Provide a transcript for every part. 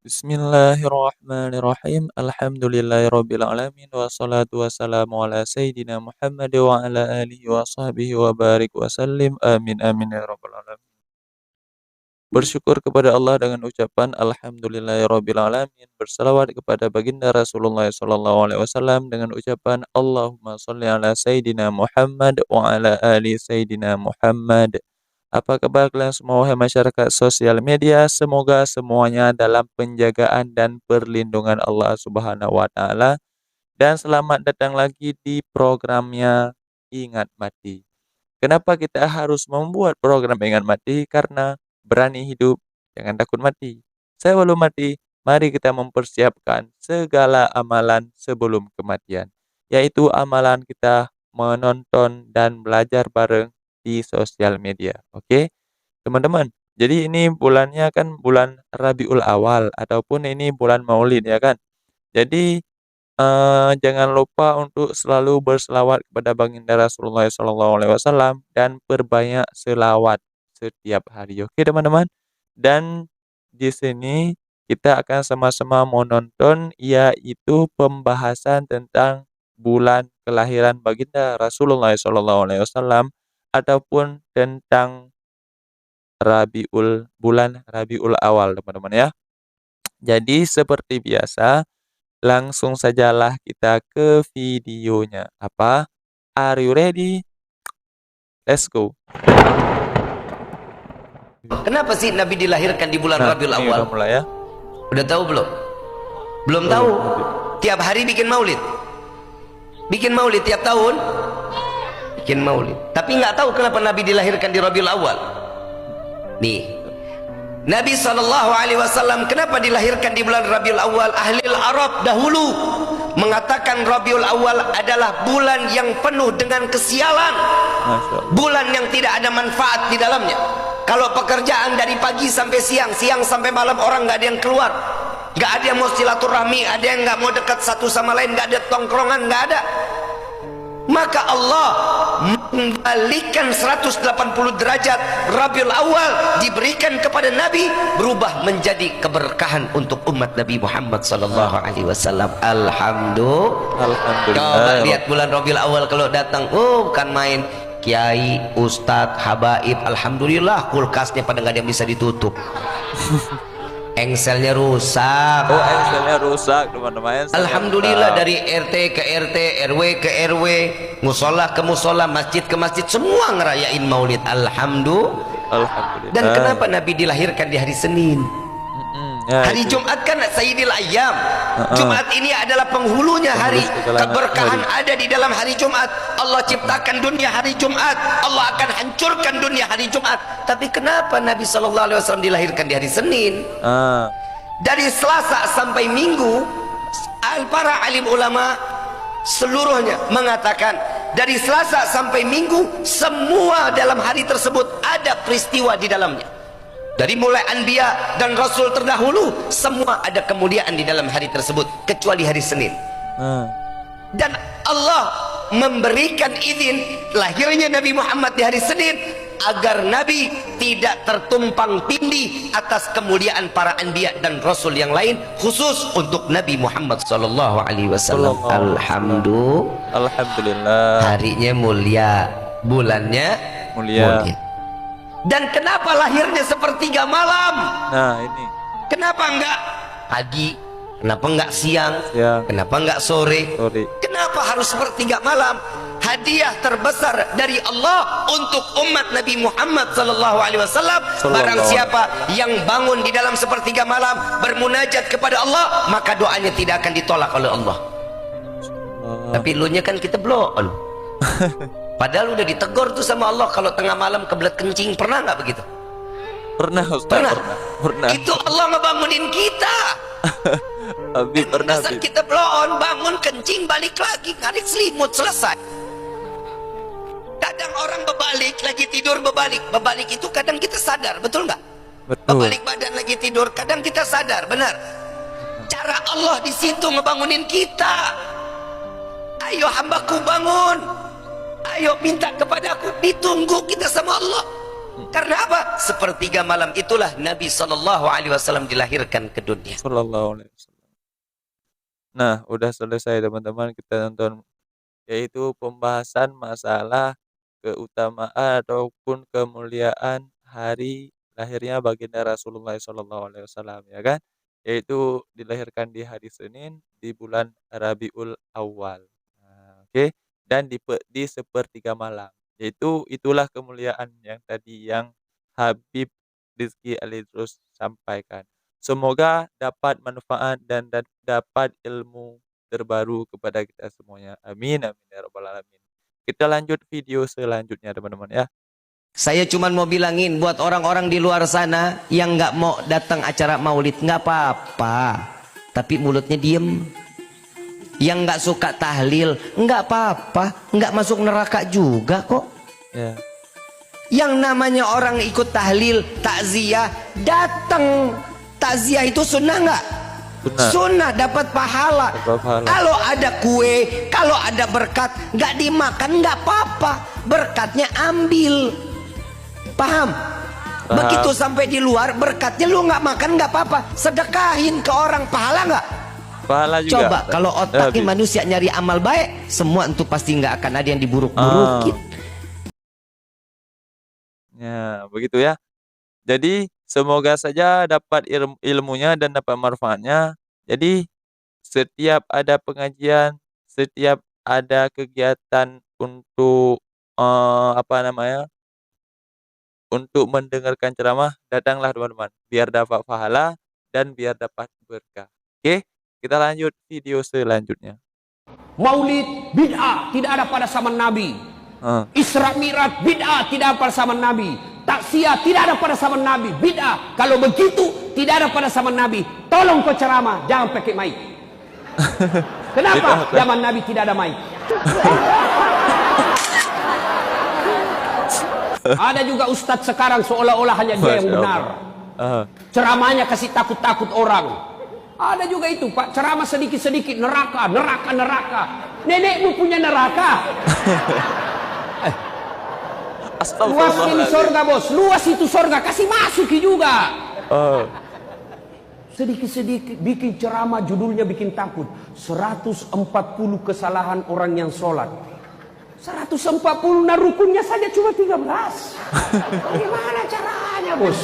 Bismillahirrahmanirrahim. Alhamdulillahirrabbilalamin. Wassalatu wassalamu ala Sayyidina Muhammad wa ala alihi wa sahbihi wa barik wa sallim. Amin amin ya rabbal alamin. Bersyukur kepada Allah dengan ucapan Alhamdulillahirrabbilalamin. Bersalawat kepada baginda Rasulullah sallallahu alaihi wasallam dengan ucapan Allahumma sholli ala Sayyidina Muhammad wa ala ali Sayyidina Muhammad. Apa kabar kalian semua wahai masyarakat sosial media? Semoga semuanya dalam penjagaan dan perlindungan Allah Subhanahu wa taala. Dan selamat datang lagi di programnya Ingat Mati. Kenapa kita harus membuat program Ingat Mati? Karena berani hidup, jangan takut mati. Saya belum mati, mari kita mempersiapkan segala amalan sebelum kematian. Yaitu amalan kita menonton dan belajar bareng di sosial media. Oke, teman-teman. Jadi ini bulannya kan bulan Rabiul Awal ataupun ini bulan Maulid ya kan. Jadi jangan lupa untuk selalu berselawat kepada baginda Rasulullah SAW dan perbanyak selawat setiap hari. Oke teman-teman. Dan di sini kita akan sama-sama menonton yaitu pembahasan tentang bulan kelahiran baginda Rasulullah SAW ataupun tentang bulan Rabiul Awal teman-teman ya. Jadi seperti biasa langsung sajalah kita ke videonya. Apa? Are you ready? Let's go. Kenapa sih Nabi dilahirkan di bulan Rabiul Awal? Udah mulai ya. Udah tahu belum? Belum tahu. Tiap hari bikin maulid. Bikin maulid tiap tahun. Bikin maulid. Tapi nggak tahu kenapa Nabi dilahirkan di Rabiul Awal. Nih, Nabi SAW kenapa dilahirkan di bulan Rabiul Awal? Ahli Arab dahulu mengatakan Rabiul Awal adalah bulan yang penuh dengan kesialan, bulan yang tidak ada manfaat di dalamnya. Kalau pekerjaan dari pagi sampai siang, siang sampai malam, orang nggak ada yang keluar, nggak ada yang mau silaturahmi, ada yang nggak mau dekat satu sama lain, nggak ada tongkrongan, nggak ada. Maka Allah mengembalikan 180 derajat. Rabiul Awal diberikan kepada Nabi, berubah menjadi keberkahan untuk umat Nabi Muhammad sallallahu alaihi wasallam. Alhamdulillah. Coba lihat bulan Rabiul Awal kalau datang, oh bukan main. Kiai, ustadz, habaib, alhamdulillah kulkasnya pada nggak ada yang bisa ditutup. Engselnya rusak. Oh, engselnya rusak teman-teman. Alhamdulillah dari RT ke RT, RW ke RW, musola ke musola, masjid ke masjid, semua ngerayain maulid. Alhamdulillah. Dan kenapa Nabi dilahirkan di hari Senin? Hari Jumat kan Sayyidil Ayyam. Jumat ini adalah penghulunya hari. Keberkahan ada di dalam hari Jumat. Allah ciptakan dunia hari Jumat, Allah akan hancurkan dunia hari Jumat. Tapi kenapa Nabi SAW dilahirkan di hari Senin? Dari Selasa sampai Minggu, para alim ulama seluruhnya mengatakan dari Selasa sampai Minggu semua dalam hari tersebut ada peristiwa di dalamnya. Dari mulai Anbiya dan Rasul terdahulu, semua ada kemuliaan di dalam hari tersebut kecuali hari Senin. Dan Allah memberikan izin lahirnya Nabi Muhammad di hari Senin agar Nabi tidak tertumpang tindih atas kemuliaan para Anbiya dan Rasul yang lain, khusus untuk Nabi Muhammad sallallahu alaihi wasallam. Alhamdulillah. Harinya mulia, bulannya mulia. Dan kenapa lahirnya sepertiga malam? Nah ini. Kenapa enggak pagi? Kenapa enggak siang? Kenapa enggak sore? Kenapa harus sepertiga malam? Hadiah terbesar dari Allah untuk umat Nabi Muhammad sallallahu alaihi wasallam. Barang siapa yang bangun di dalam sepertiga malam bermunajat kepada Allah, maka doanya tidak akan ditolak oleh Allah. Tapi lu nya kan kita belum. Padahal udah ditegur tuh sama Allah kalau tengah malam kebelet kencing. Pernah nggak begitu? Pernah Ustaz. Pernah. Itu Allah ngebangunin kita. Abi pernah. Dasar kita belum bangun kencing, balik lagi ngarik selimut, selesai. Kadang orang berbalik lagi tidur, berbalik itu kadang kita sadar, betul nggak? Betul. Berbalik badan lagi tidur, kadang kita sadar, benar. Cara Allah di situ ngebangunin kita. Ayo hambaku bangun. Ayo minta kepada aku, ditunggu kita sama Allah. Karena apa? Sepertiga malam itulah Nabi SAW dilahirkan ke dunia. Sallallahu alaihi wasallam. Nah, udah selesai teman-teman kita nonton, yaitu pembahasan masalah keutamaan ataupun kemuliaan hari lahirnya baginda Rasulullah Sallallahu Alaihi Wasallam, ya kan? Yaitu dilahirkan di hari Senin di bulan Rabiul Awal. Nah, oke. Dan di sepertiga malam. Yaitu itulah kemuliaan yang tadi yang Habib Rizky Ali terus sampaikan. Semoga dapat manfaat dan dapat ilmu terbaru kepada kita semuanya. Amin amin ya rabbal alamin. Kita lanjut video selanjutnya teman-teman ya. Saya cuma mau bilangin buat orang-orang di luar sana yang nggak mau datang acara maulid, nggak apa-apa, tapi mulutnya diem. Yang nggak suka tahlil, nggak apa-apa, nggak masuk neraka juga kok. Ya. Yang namanya orang ikut tahlil, takziah, datang. Takziah itu sunnah nggak? Sunnah, dapat pahala. Kalau ada kue, kalau ada berkat, nggak dimakan nggak apa-apa, berkatnya ambil. Paham? Begitu sampai di luar, berkatnya lu nggak makan nggak apa-apa, sedekahin ke orang, pahala nggak? Pahala juga. Coba kalau otaknya manusia nyari amal baik, semua itu pasti nggak akan ada yang diburuk-burukin. Ya, begitu ya. Jadi semoga saja dapat ilmunya dan dapat manfaatnya. Jadi setiap ada pengajian, setiap ada kegiatan untuk untuk mendengarkan ceramah, datanglah teman-teman, biar dapat pahala dan biar dapat berkah. Oke, kita lanjut video selanjutnya. Maulid bid'ah, tidak ada pada zaman Nabi. Isra Mi'raj bid'ah, tidak ada pada zaman Nabi. Taksiyah tidak ada pada zaman Nabi, bid'ah. Kalau begitu tidak ada pada zaman Nabi, tolong kau ceramah jangan pakai mic. Kenapa? Zaman Nabi tidak ada mic. Ada juga ustadz sekarang seolah-olah hanya dia yang benar. Ceramahnya kasih takut-takut orang. Ada juga itu Pak, ceramah sedikit-sedikit, neraka, neraka, neraka. Nenekmu punya neraka. Luas ini sorga bos, luas itu sorga, kasih masuk juga. Sedikit-sedikit bikin ceramah, judulnya bikin takut. 140 kesalahan orang yang sholat. 140, nah rukunnya saja cuma 13. Bagaimana caranya bos?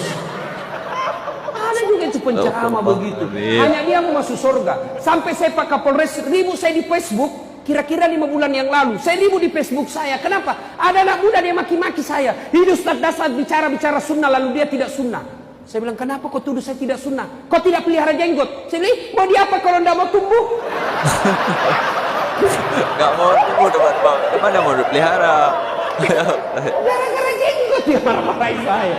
Ada juga itu penceramah begitu. Hanya dia mau masuk surga. Sampai saya Pak Kapolres ribut saya di Facebook. Kira-kira 5 bulan yang lalu. Saya ribut di Facebook saya. Kenapa? Ada anak muda dia maki-maki saya. Ini Ustaz Dasar bicara-bicara sunnah lalu dia tidak sunnah. Saya bilang, kenapa kau tuduh saya tidak sunnah? Kau tidak pelihara jenggot. Saya bilang, mau dia apa kalau tidak mau tumbuh? Gak mau tumbuh teman-teman. Gimana mau dipelihara? Gara-gara jenggot dia marah-marahin saya.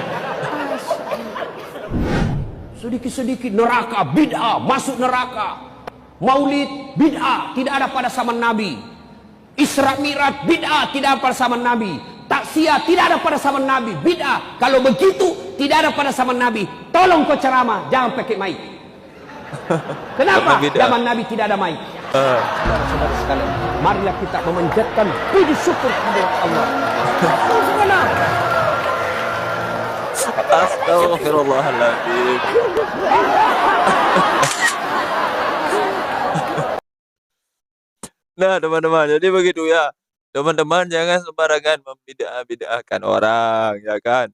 Sedikit-sedikit neraka, bid'ah, masuk neraka. Maulid, bid'ah, tidak ada pada zaman Nabi. Isra Mi'raj, bid'ah, tidak ada pada zaman Nabi. Taksiyah, tidak ada pada zaman Nabi, bid'ah. Kalau begitu, tidak ada pada zaman Nabi. Tolong kau ceramah, jangan pakai mic. Kenapa? Zaman Nabi tidak ada mic. Saudara-saudara sekalian, marilah kita memanjatkan puji syukur kepada Allah. Astagfirullahaladzim. Nah teman-teman, jadi begitu ya. Teman-teman jangan sembarangan membid'ah-bid'ahkan orang, ya kan.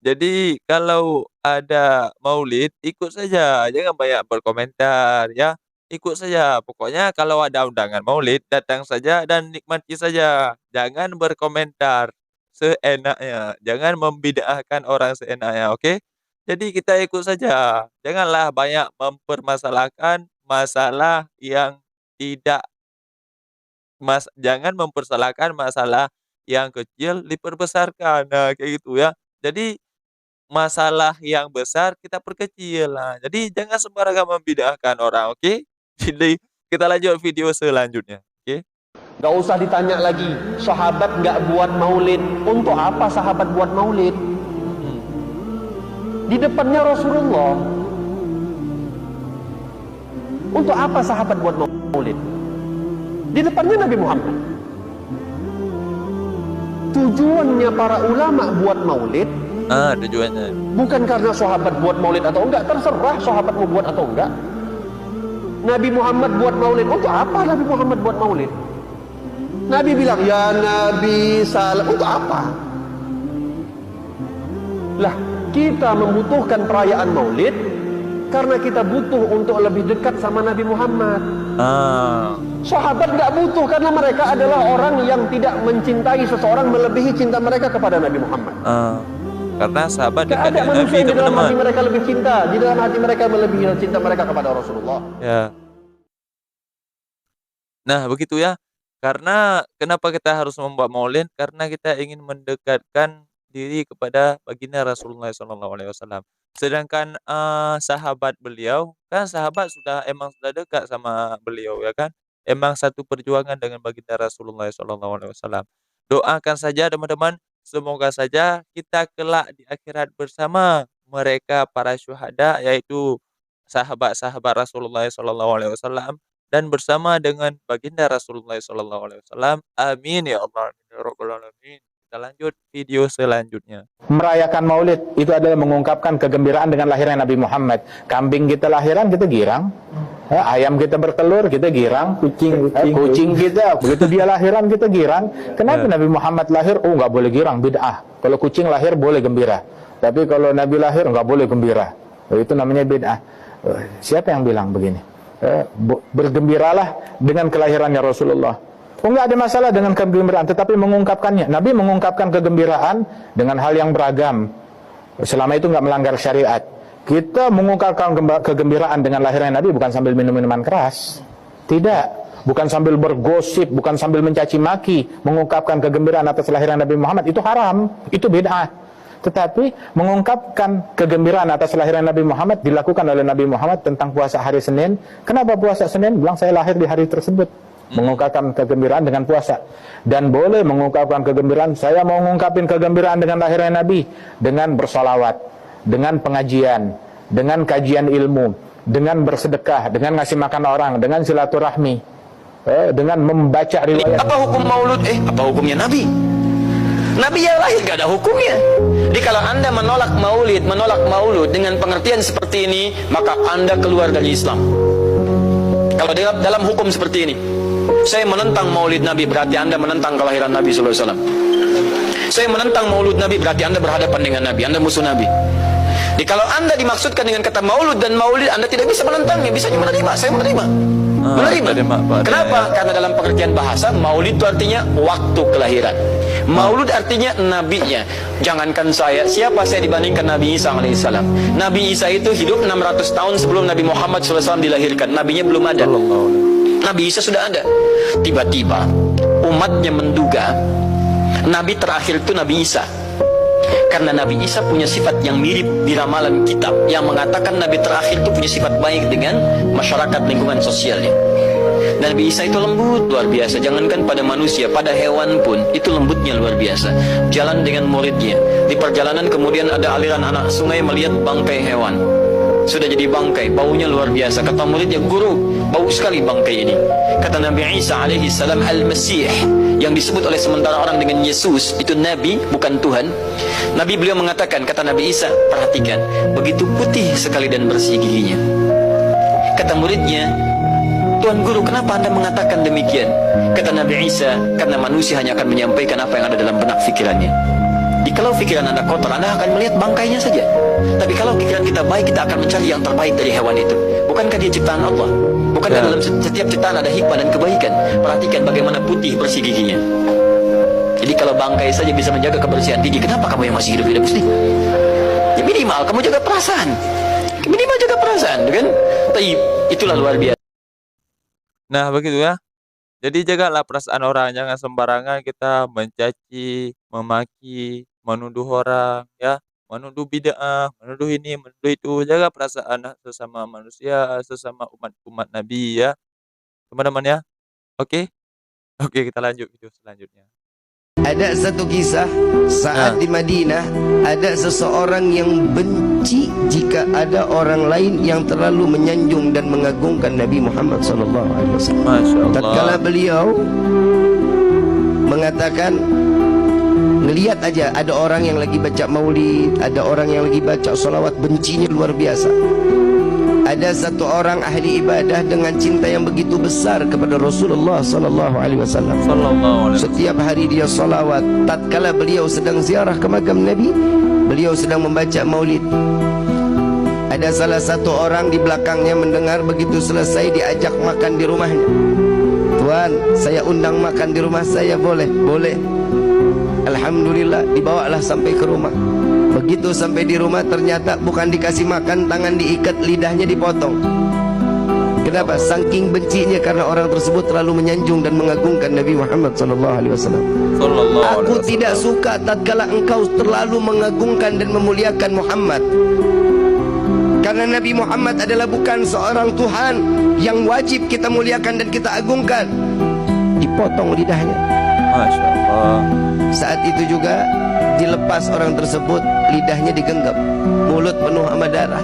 Jadi kalau ada maulid, ikut saja, jangan banyak berkomentar ya. Ikut saja, pokoknya kalau ada undangan maulid, datang saja dan nikmati saja. Jangan berkomentar seenaknya, jangan membid'ahkan orang seenaknya, oke? Jadi kita ikut saja, janganlah banyak mempermasalahkan masalah yang tidak jangan mempersalahkan masalah yang kecil diperbesarkan, nah kayak gitu ya. Jadi masalah yang besar kita perkecil, nah jadi jangan sembarangan membid'ahkan orang, oke? Jadi kita lanjut video selanjutnya, oke? Gak usah ditanya lagi, sahabat gak buat maulid. Untuk apa sahabat buat maulid? Di depannya Rasulullah. Untuk apa sahabat buat maulid? Di depannya Nabi Muhammad. Tujuannya para ulama buat maulid Tujuannya. Bukan karena sahabat buat maulid atau enggak, terserah sahabat mau buat atau enggak. Nabi Muhammad buat maulid, untuk apa Nabi Muhammad buat maulid? Nabi bilang, ya Nabi salam, untuk apa? Lah, kita membutuhkan perayaan maulid karena kita butuh untuk lebih dekat sama Nabi Muhammad. Sahabat nggak butuh karena mereka adalah orang yang tidak mencintai seseorang melebihi cinta mereka kepada Nabi Muhammad. Karena sahabat dekat ada dengan manusia Nabi, yang di dalam teman-teman. hati mereka lebih cinta, di dalam hati mereka melebihi cinta mereka kepada Rasulullah. Ya. Nah, begitu ya. Karena kenapa kita harus membuat maulid? Karena kita ingin mendekatkan diri kepada baginda Rasulullah SAW. Sedangkan sahabat beliau kan sahabat emang sudah dekat sama beliau ya kan. Emang satu perjuangan dengan baginda Rasulullah SAW. Doakan saja teman-teman, semoga saja kita kelak di akhirat bersama mereka para syuhada, yaitu sahabat-sahabat Rasulullah SAW, dan bersama dengan baginda Rasulullah SAW. Amin ya Allah, amin ya Rabbal alamin. Kita lanjut video selanjutnya. Merayakan maulid itu adalah mengungkapkan kegembiraan dengan lahirnya Nabi Muhammad. Kambing kita lahiran, kita girang. Ayam kita bertelur, kita girang. Kucing kita, begitu dia lahiran, kita girang. Kenapa Nabi Muhammad lahir? Oh, nggak boleh girang, bid'ah. Kalau kucing lahir boleh gembira, tapi kalau Nabi lahir nggak boleh gembira. Itu namanya bid'ah. Siapa yang bilang begini? Bergembiralah dengan kelahirannya Rasulullah. Oh, nggak ada masalah dengan kegembiraan, tetapi mengungkapkannya. Nabi mengungkapkan kegembiraan dengan hal yang beragam. Selama itu nggak melanggar syariat. Kita mengungkapkan kegembiraan dengan lahirnya Nabi bukan sambil minum minuman keras. Tidak. Bukan sambil bergosip, bukan sambil mencaci maki. Mengungkapkan kegembiraan atas lahirnya Nabi Muhammad, itu haram. Itu bid'ah. Tetapi mengungkapkan kegembiraan atas lahirnya Nabi Muhammad dilakukan oleh Nabi Muhammad tentang puasa hari Senin. Kenapa puasa Senin? Bilang saya lahir di hari tersebut. Mengungkapkan kegembiraan dengan puasa. Dan boleh mengungkapkan kegembiraan, saya mau mengungkapkan kegembiraan dengan lahirnya Nabi dengan bersolawat, dengan pengajian, dengan kajian ilmu, dengan bersedekah, dengan ngasih makan orang, dengan silaturahmi, dengan membaca riwayat. Apa hukum maulud? Apa hukumnya Nabi? Nabi yang lahir gak ada hukumnya. Jadi kalau Anda menolak maulud dengan pengertian seperti ini, maka Anda keluar dari Islam. Kalau dalam hukum seperti ini, saya menentang maulid Nabi, berarti Anda menentang kelahiran Nabi SAW. Saya menentang maulud Nabi, berarti Anda berhadapan dengan Nabi, Anda musuh Nabi. Jadi kalau Anda dimaksudkan dengan kata maulud dan maulid, Anda tidak bisa menentangnya, bisanya menerima. Saya menerima. Kenapa? Karena dalam pengertian bahasa, maulid itu artinya waktu kelahiran. Maulud artinya nabinya. Jangankan saya, siapa saya dibandingkan Nabi Isa alaihissalam? Nabi Isa itu hidup 600 tahun sebelum Nabi Muhammad SAW dilahirkan. Nabinya belum ada. Nabi Isa sudah ada. Tiba-tiba umatnya menduga Nabi terakhir itu Nabi Isa. Karena Nabi Isa punya sifat yang mirip di ramalan kitab yang mengatakan Nabi terakhir itu punya sifat baik dengan masyarakat lingkungan sosialnya. Nabi Isa itu lembut luar biasa. Jangankan pada manusia, pada hewan pun itu lembutnya luar biasa. Jalan dengan muridnya. Di perjalanan kemudian ada aliran anak sungai melihat bangkai hewan. Sudah jadi bangkai, baunya luar biasa. Kata muridnya, guru, bau sekali bangkai ini. Kata Nabi Isa alaihi salam, Al-Masih, yang disebut oleh sementara orang dengan Yesus, itu Nabi, bukan Tuhan. Nabi beliau mengatakan, kata Nabi Isa, perhatikan, begitu putih sekali dan bersih giginya. Kata muridnya, Tuan Guru, kenapa Anda mengatakan demikian? Kata Nabi Isa, karena manusia hanya akan menyampaikan apa yang ada dalam benak pikirannya. Jadi kalau pikiran Anda kotor, Anda akan melihat bangkainya saja. Tapi kalau pikiran kita baik, kita akan mencari yang terbaik dari hewan itu. Bukankah dia ciptaan Allah? Bukankah dalam setiap ciptaan ada hikmah dan kebaikan? Perhatikan bagaimana putih bersih giginya. Jadi kalau bangkai saja bisa menjaga kebersihan gigi, kenapa kamu yang masih hidup tidak bersih? Ya minimal kamu jaga perasaan. Minimal jaga perasaan, kan? Tapi itulah luar biasa. Nah, begitu ya. Jadi jagalah perasaan orang, jangan sembarangan kita mencaci, memaki, menuduh orang, ya, menuduh bid'ah, menuduh ini, menuduh itu. Jaga perasaan sesama manusia, sesama umat Nabi ya, teman-teman ya. Oke, oke kita lanjut video selanjutnya. Ada satu kisah saat di Madinah ada seseorang yang benci jika ada orang lain yang terlalu menyanjung dan mengagungkan Nabi Muhammad SAW. Tatkala beliau mengatakan Ngelihat aja ada orang yang lagi baca maulid, ada orang yang lagi baca salawat, bencinya luar biasa. Ada satu orang ahli ibadah dengan cinta yang begitu besar kepada Rasulullah sallallahu alaihi wasallam. Setiap hari dia salawat. Tatkala beliau sedang ziarah ke makam Nabi, beliau sedang membaca maulid. Ada salah satu orang di belakangnya mendengar, begitu selesai diajak makan di rumahnya. Tuan, saya undang makan di rumah saya, boleh? Boleh. Alhamdulillah, dibawalah sampai ke rumah. Begitu sampai di rumah, ternyata bukan dikasih makan, tangan diikat, lidahnya dipotong. Kenapa? Saking bencinya karena orang tersebut terlalu menyanjung dan mengagungkan Nabi Muhammad SAW. Aku tidak suka tatkala engkau terlalu mengagungkan dan memuliakan Muhammad. Karena Nabi Muhammad adalah bukan seorang Tuhan yang wajib kita muliakan dan kita agungkan. Dipotong lidahnya. Masya Allah. Saat itu juga dilepas orang tersebut, lidahnya digenggam, mulut penuh sama darah.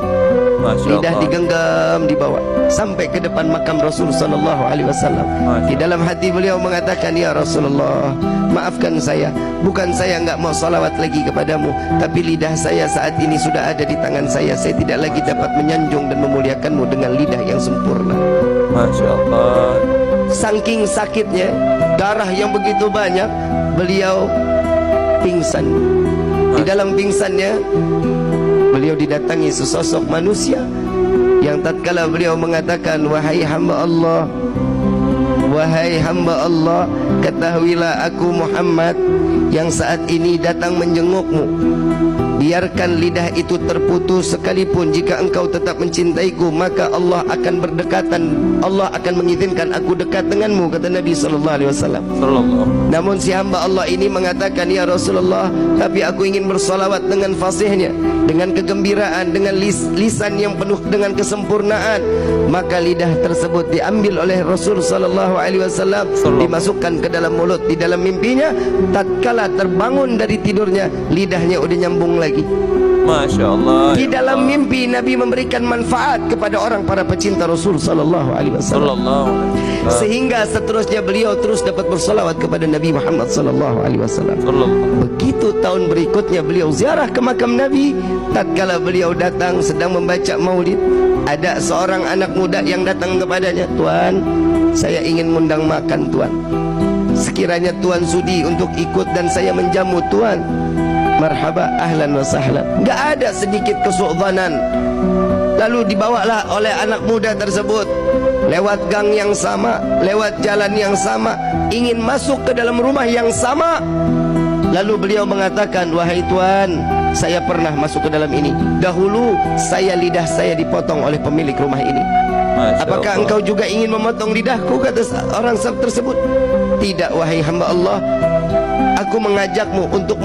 Lidah digenggam, dibawa sampai ke depan makam Rasul sallallahu alaihi wasallam. Di dalam hati beliau mengatakan, ya Rasulullah, maafkan saya, bukan saya enggak mau salawat lagi kepadamu, tapi lidah saya saat ini sudah ada di tangan saya. Saya tidak lagi dapat menyanjung dan memuliakanmu dengan lidah yang sempurna. Masya Allah. Saking sakitnya, darah yang begitu banyak, beliau pingsan. Di dalam pingsannya, beliau didatangi sesosok manusia yang tatkala beliau mengatakan, wahai hamba Allah, wahai hamba Allah, ketahuilah aku Muhammad yang saat ini datang menjengukmu. Biarkan lidah itu terputus, sekalipun jika engkau tetap mencintaiku, maka Allah akan berdekatan, Allah akan mengizinkan aku dekat denganmu, kata Nabi SAW. Namun si hamba Allah ini mengatakan, ya Rasulullah, tapi aku ingin bersolawat dengan fasihnya, dengan kegembiraan, dengan lisan yang penuh dengan kesempurnaan. Maka lidah tersebut diambil oleh Rasul SAW, dimasukkan ke dalam mulut. Di dalam mimpinya, tatkala terbangun dari tidurnya, lidahnya udah nyambung lagi. Masya Allah. Di dalam mimpi Nabi memberikan manfaat kepada orang para pecinta Rasul sallallahu alaihi wasallam. Sehingga seterusnya beliau terus dapat bersolawat kepada Nabi Muhammad sallallahu alaihi wasallam. Begitu tahun berikutnya beliau ziarah ke makam Nabi, tatkala beliau datang sedang membaca maulid, ada seorang anak muda yang datang kepadanya, "Tuan, saya ingin mengundang makan, Tuan. Sekiranya Tuan sudi untuk ikut dan saya menjamu Tuan, marhaba, ahlan wa sahlan." Enggak ada sedikit kesu'dhanan. Lalu dibawalah oleh anak muda tersebut lewat gang yang sama, lewat jalan yang sama, ingin masuk ke dalam rumah yang sama. Lalu beliau mengatakan, wahai Tuan, saya pernah masuk ke dalam ini. Dahulu lidah saya dipotong oleh pemilik rumah ini. Apakah engkau juga ingin memotong lidahku, kata orang tersebut. Tidak, wahai hamba Allah, aku mengajakmu untuk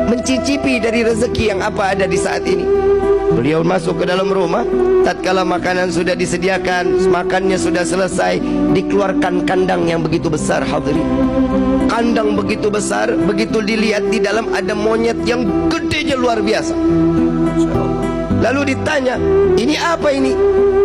mencicipi dari rezeki yang apa ada di saat ini. Beliau masuk ke dalam rumah, tatkala makanan sudah disediakan, makannya sudah selesai, dikeluarkan kandang yang begitu besar, hadirin. Kandang begitu besar, begitu dilihat di dalam ada monyet yang gedenya luar biasa. Lalu ditanya, ini apa ini?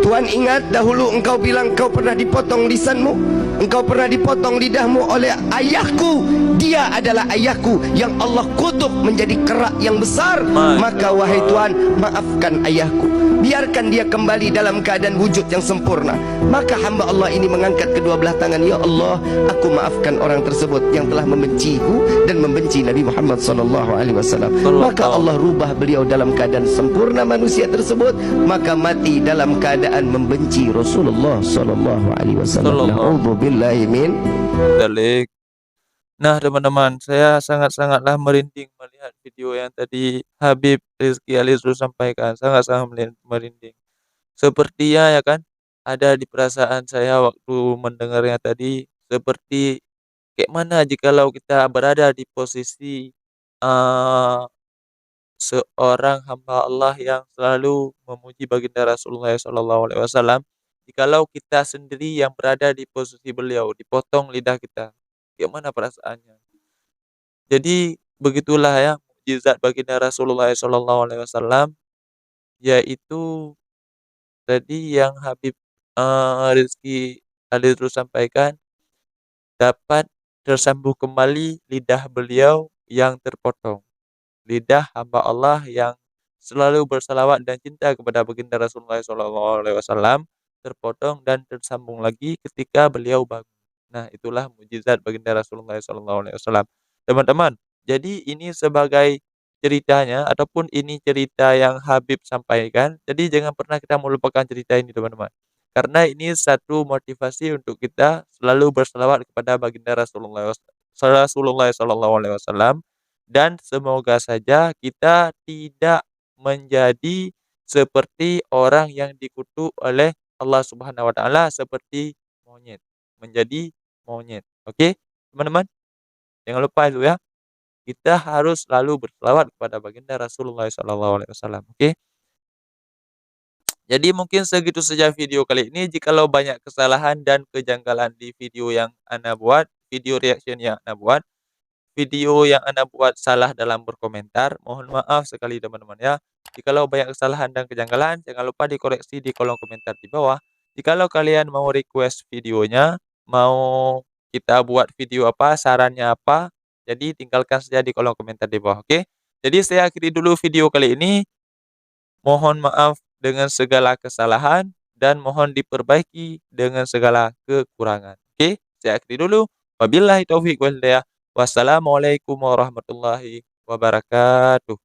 Tuan, ingat dahulu engkau bilang engkau pernah dipotong lisanmu, engkau pernah dipotong lidahmu oleh ayahku. Dia adalah ayahku yang Allah kutuk menjadi kerak yang besar. Maka wahai Tuan, maafkan ayahku, biarkan dia kembali dalam keadaan wujud yang sempurna. Maka hamba Allah ini mengangkat kedua belah tangan, ya Allah, aku maafkan orang tersebut yang telah membenciku dan membenci Nabi Muhammad SAW. Maka Allah rubah beliau dalam keadaan sempurna manusia tersebut, maka mati dalam keadaan membenci Rasulullah SAW. Na'udzubillahi min dzalik. Nah teman-teman, saya sangat-sangatlah merinding melihat video yang tadi Habib Rizky Alisru sampaikan. Sangat-sangat merinding. Sepertinya ya kan, ada di perasaan saya waktu mendengarnya tadi, seperti kayak mana jikalau kita berada di posisi seorang hamba Allah yang selalu memuji baginda Rasulullah SAW. Jikalau kita sendiri yang berada di posisi beliau, dipotong lidah kita, gimana perasaannya? Jadi begitulah ya mukjizat baginda Rasulullah SAW, yaitu tadi yang Habib Rizky Ali terus sampaikan, dapat tersambung kembali lidah beliau yang terpotong. Lidah hamba Allah yang selalu bersalawat dan cinta kepada baginda Rasulullah SAW terpotong dan tersambung lagi ketika beliau bangun. Nah, itulah mujizat baginda Rasulullah SAW. Teman-teman, jadi ini sebagai ceritanya ataupun ini cerita yang Habib sampaikan. Jadi jangan pernah kita melupakan cerita ini, teman-teman. Karena ini satu motivasi untuk kita selalu berselawat kepada baginda Rasulullah SAW, dan semoga saja kita tidak menjadi seperti orang yang dikutuk oleh Allah Subhanahu wa taala seperti monyet, menjadi monyet. Oke, teman-teman? Jangan lupa itu ya. Kita harus selalu berselawat kepada baginda Rasulullah SAW. Oke? Jadi mungkin segitu saja video kali ini. Jikalau banyak kesalahan dan kejanggalan di video yang Anda buat, video reaction yang Anda buat, video yang Anda buat salah dalam berkomentar, mohon maaf sekali teman-teman ya. Jikalau banyak kesalahan dan kejanggalan, jangan lupa dikoreksi di kolom komentar di bawah. Jikalau kalian mau request videonya, mau kita buat video apa, sarannya apa, jadi tinggalkan saja di kolom komentar di bawah, oke? Jadi saya akhiri dulu video kali ini. Mohon maaf dengan segala kesalahan dan mohon diperbaiki dengan segala kekurangan. Oke, saya akhiri dulu. Wabillahi taufiq wal hidayah. Wassalamualaikum warahmatullahi wabarakatuh.